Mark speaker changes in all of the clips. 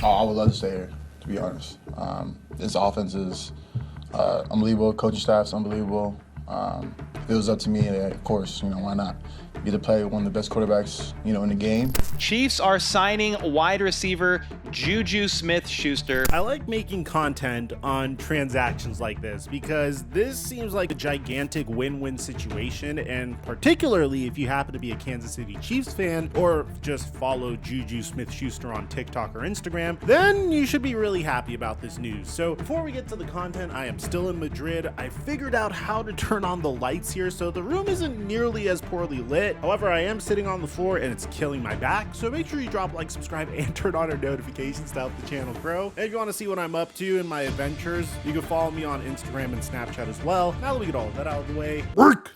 Speaker 1: Oh, I would love to stay here, to be honest. This offense is unbelievable. Coaching staff's unbelievable. If it was up to me, of course, why not? Get to play one of the best quarterbacks, in the game.
Speaker 2: Chiefs are signing wide receiver Juju Smith-Schuster.
Speaker 3: I like making content on transactions like this because this seems like a gigantic win-win situation, and particularly if you happen to be a Kansas City Chiefs fan or just follow Juju Smith-Schuster on TikTok or Instagram, then you should be really happy about this news. So before we get to the content, I am still in Madrid. I figured out how to turn on the lights here so the room isn't nearly as poorly lit. However, I am sitting on the floor and it's killing my back, so make sure you drop like, subscribe, and turn on our notifications to help the channel grow. And if you want to see what I'm up to in my adventures, you can follow me on Instagram and Snapchat as well. Now that we get all of that out of the way, work!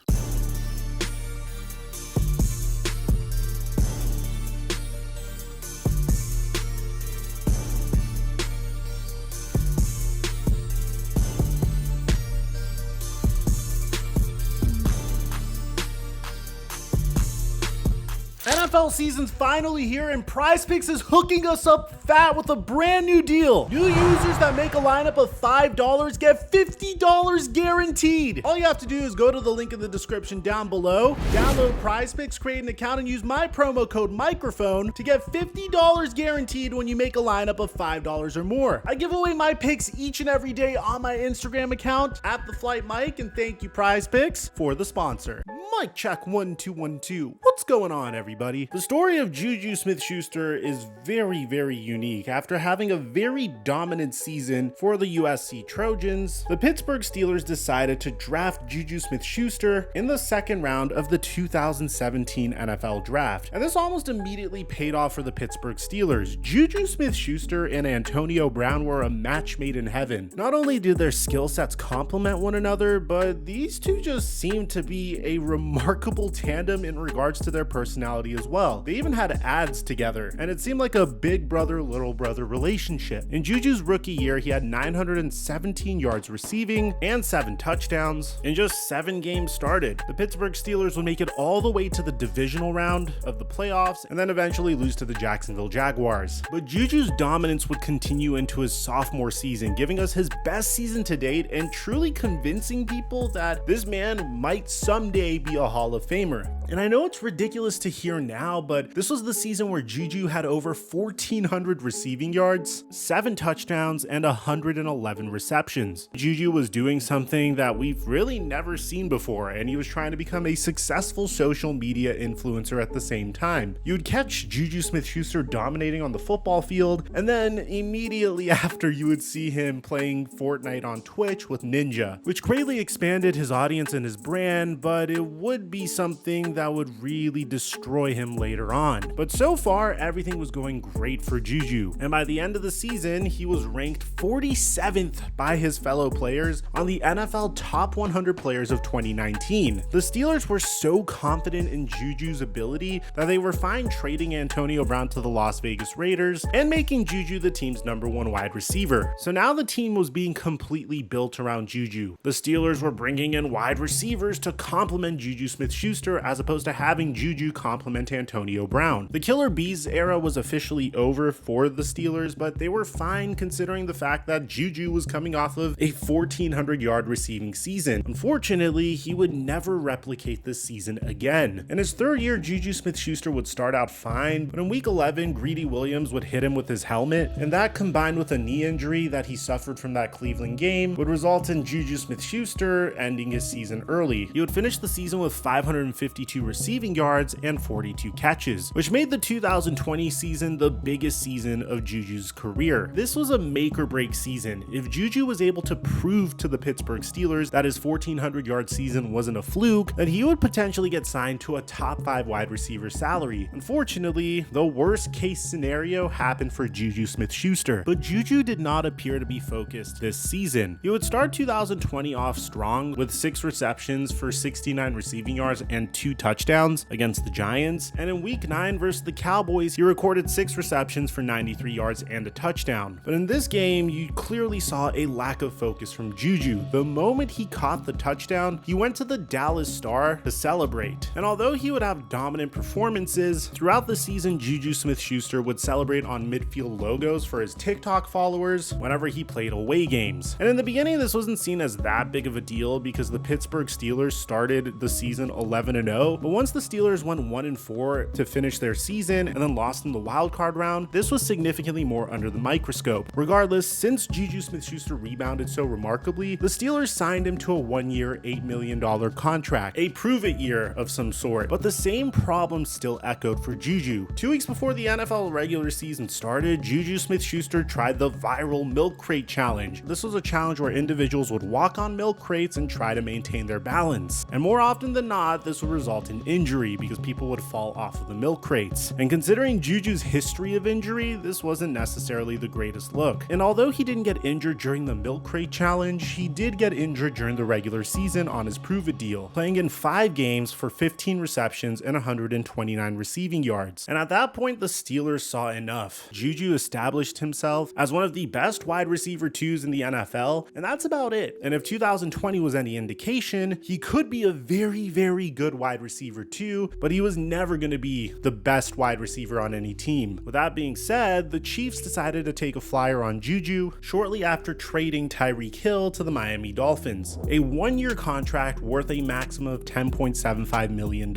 Speaker 3: NFL season's finally here, and PrizePicks is hooking us up fat with a brand new deal. New users that make a lineup of $5 get $50 guaranteed. All you have to do is go to the link in the description down below, download PrizePicks, create an account, and use my promo code Mikerophone to get $50 guaranteed when you make a lineup of $5 or more. I give away my picks each and every day on my Instagram account at @TheFlightMike, and thank you PrizePicks for the sponsor. Mic check 1 2 1 2. What's going on, everybody? The story of Juju Smith-Schuster is very, very unique. After having a very dominant season for the USC Trojans, the Pittsburgh Steelers decided to draft Juju Smith-Schuster in the second round of the 2017 NFL Draft. And this almost immediately paid off for the Pittsburgh Steelers. Juju Smith-Schuster and Antonio Brown were a match made in heaven. Not only did their skill sets complement one another, but these two just seemed to be a remarkable tandem in regards to their personality as well. They even had ads together, and it seemed like a big brother, little brother relationship. In Juju's rookie year, he had 917 yards receiving and 7 touchdowns in just 7 games started. The Pittsburgh Steelers would make it all the way to the divisional round of the playoffs and then eventually lose to the Jacksonville Jaguars. But Juju's dominance would continue into his sophomore season, giving us his best season to date and truly convincing people that this man might someday be a Hall of Famer. And I know it's ridiculous to hear now, but this was the season where Juju had over 1,400 receiving yards, 7 touchdowns, and 111 receptions. Juju was doing something that we've really never seen before, and he was trying to become a successful social media influencer at the same time. You would catch Juju Smith-Schuster dominating on the football field, and then immediately after you would see him playing Fortnite on Twitch with Ninja, which greatly expanded his audience and his brand, but it would be something that would really destroy him later on. But so far, everything was going great for Juju, and by the end of the season, he was ranked 47th by his fellow players on the NFL Top 100 Players of 2019. The Steelers were so confident in Juju's ability that they were fine trading Antonio Brown to the Las Vegas Raiders and making Juju the team's #1 wide receiver. So now the team was being completely built around Juju. The Steelers were bringing in wide receivers to complement Juju Smith-Schuster as opposed to having Juju complement Antonio Brown. The Killer Bees era was officially over for the Steelers, but they were fine considering the fact that Juju was coming off of a 1,400-yard receiving season. Unfortunately, he would never replicate this season again. In his third year, Juju Smith-Schuster would start out fine, but in week 11, Greedy Williams would hit him with his helmet, and that combined with a knee injury that he suffered from that Cleveland game would result in Juju Smith-Schuster ending his season early. He would finish the season with 552 receiving yards and 42 catches, which made the 2020 season the biggest season of Juju's career. This was a make or break season. If Juju was able to prove to the Pittsburgh Steelers that his 1,400-yard season wasn't a fluke, then he would potentially get signed to a top 5 wide receiver salary. Unfortunately, the worst case scenario happened for Juju Smith-Schuster, but Juju did not appear to be focused this season. He would start 2020 off strong with 6 receptions for 69 receiving yards and 2 touchdowns against the Giants, and in week 9 versus the Cowboys, he recorded 6 receptions for 93 yards and a touchdown. But in this game, you clearly saw a lack of focus from Juju. The moment he caught the touchdown, he went to the Dallas Star to celebrate. And although he would have dominant performances, throughout the season, Juju Smith-Schuster would celebrate on midfield logos for his TikTok followers whenever he played away games. And in the beginning, this wasn't seen as that big of a deal because the Pittsburgh Steelers started the season 11-0, but once the Steelers went 1-4 to finish their season and then lost in the wildcard round, this was significantly more under the microscope. Regardless, since Juju Smith-Schuster rebounded so remarkably, the Steelers signed him to a 1-year, $8 million contract, a prove-it year of some sort. But the same problem still echoed for Juju. 2 weeks before the NFL regular season started, Juju Smith-Schuster tried the viral milk crate challenge. This was a challenge where individuals would walk on milk crates and try to maintain their balance. And more often than not, this would result in injury because people would fall off of the milk crates. And considering Juju's history of injury, this wasn't necessarily the greatest look. And although he didn't get injured during the milk crate challenge, he did get injured during the regular season on his prove-it deal, playing in 5 games for 15 receptions and 129 receiving yards. And at that point, the Steelers saw enough. Juju established himself as one of the best wide receiver 2s in the NFL, and that's about it. And if 2020 was any indication, he could be a very, very good wide receiver 2, but he was never going to be the best wide receiver on any team. With that being said, the Chiefs decided to take a flyer on Juju shortly after trading Tyreek Hill to the Miami Dolphins, a 1-year contract worth a maximum of $10.75 million.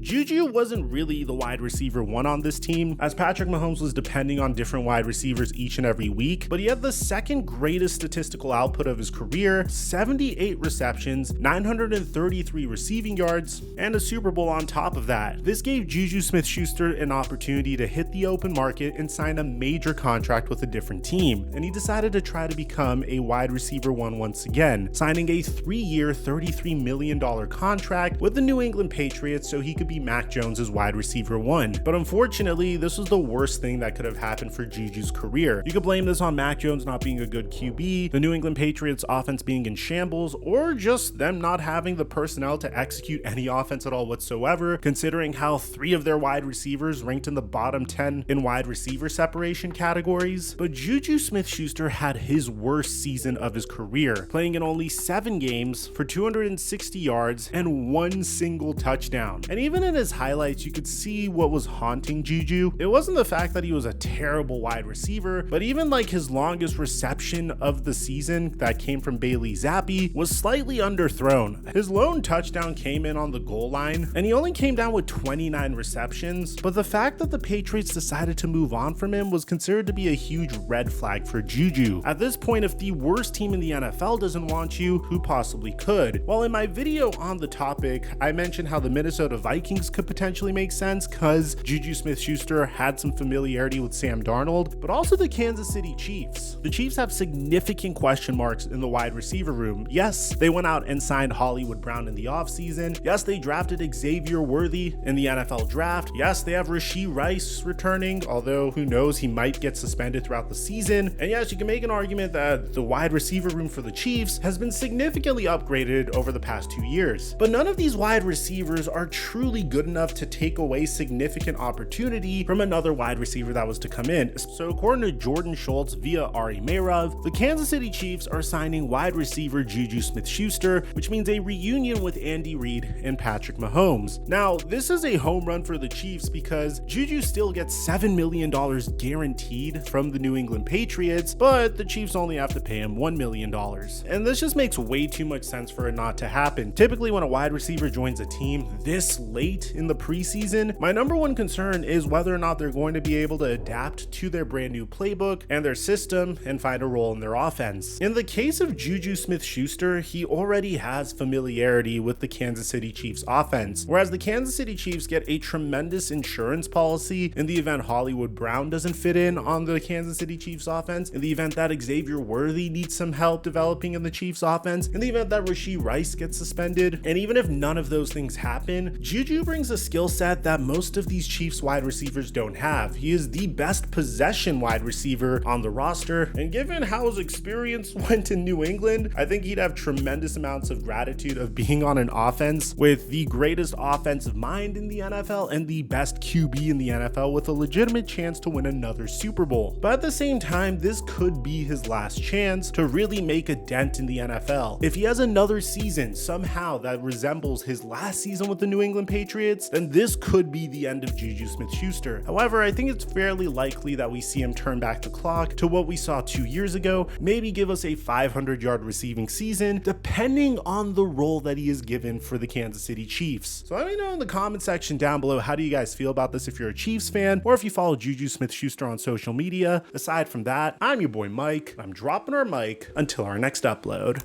Speaker 3: Juju wasn't really the wide receiver 1 on this team, as Patrick Mahomes was depending on different wide receivers each and every week, but he had the second greatest statistical output of his career: 78 receptions, 933 receiving yards, and a Super Bowl on top of that. This gave Juju Smith-Schuster an opportunity to hit the open market and sign a major contract with a different team, and he decided to try to become a wide receiver 1 once again, signing a 3-year, $33 million contract with the New England Patriots so he could be Mac Jones's wide receiver 1. But unfortunately, this was the worst thing that could have happened for Juju's career. You could blame this on Mac Jones not being a good QB, the New England Patriots offense being in shambles, or just them not having the personnel to execute any offense at all whatsoever, considering how 3 of their wide receivers ranked in the bottom 10 in wide receiver separation categories. But Juju Smith-Schuster had his worst season of his career, playing in only 7 games for 260 yards and 1 single touchdown. And even in his highlights, you could see what was haunting Juju. It wasn't the fact that he was a terrible wide receiver, but even like his longest reception of the season that came from Bailey Zappi was slightly underthrown. His lone touchdown came in on the goal line, and he only came down with 29 receptions, but the fact that the Patriots decided to move on from him was considered to be a huge red flag for Juju. At this point, if the worst team in the NFL doesn't want you, who possibly could? Well, in my video on the topic, I mentioned how the Minnesota Vikings could potentially make sense because Juju Smith-Schuster had some familiarity with Sam Darnold, but also the Kansas City Chiefs. The Chiefs have significant question marks in the wide receiver room. Yes, they went out and signed Hollywood Brown in the offseason. Yes, they drafted Xavier Worthy in the NFL draft. Yes, they have Rashee Rice returning, although who knows, he might get suspended throughout the season. And yes, you can make an argument that the wide receiver room for the Chiefs has been significantly upgraded over the past 2 years. But none of these wide receivers are truly good enough to take away significant opportunity from another wide receiver that was to come in. So according to Jordan Schultz via Ari Meirov, the Kansas City Chiefs are signing wide receiver Juju Smith-Schuster, which means a reunion with Andy Reid and Patrick Mahomes. Now, this is a home run for the Chiefs because Juju still gets $7 million guaranteed from the New England Patriots, but the Chiefs only have to pay him $1 million. And this just makes way too much sense for it not to happen. Typically, when a wide receiver joins a team this late in the preseason, my number one concern is whether or not they're going to be able to adapt to their brand new playbook and their system and find a role in their offense. In the case of Juju Smith-Schuster, he already has familiarity with the Kansas City Chiefs offense, whereas the Kansas City Chiefs get a tremendous insurance policy in the event Hollywood Brown doesn't fit in on the Kansas City Chiefs offense, in the event that Xavier Worthy needs some help developing in the Chiefs offense, in the event that Rashee Rice gets suspended. And even if none of those things happen, Juju brings a skill set that most of these Chiefs wide receivers don't have. He is the best possession wide receiver on the roster, and given how his experience went in New England, I think he'd have tremendous amounts of gratitude of being on an offense with the greatest offensive mind in the NFL and the best QB in the NFL with a legitimate chance to win another Super Bowl. But at the same time, this could be his last chance to really make a dent in the NFL. If he has another season somehow that resembles his last season with the New England Patriots, then this could be the end of Juju Smith-Schuster. However, I think it's fairly likely that we see him turn back the clock to what we saw 2 years ago, maybe give us a 500-yard receiving season, depending on the role that he is given for the Kansas City Chiefs. So let me know in the comment section down below, how do you guys feel about this if you're a Chiefs fan, or if you follow Juju Smith-Schuster on social media. Aside from that, I'm your boy Mike. I'm dropping our mic until our next upload.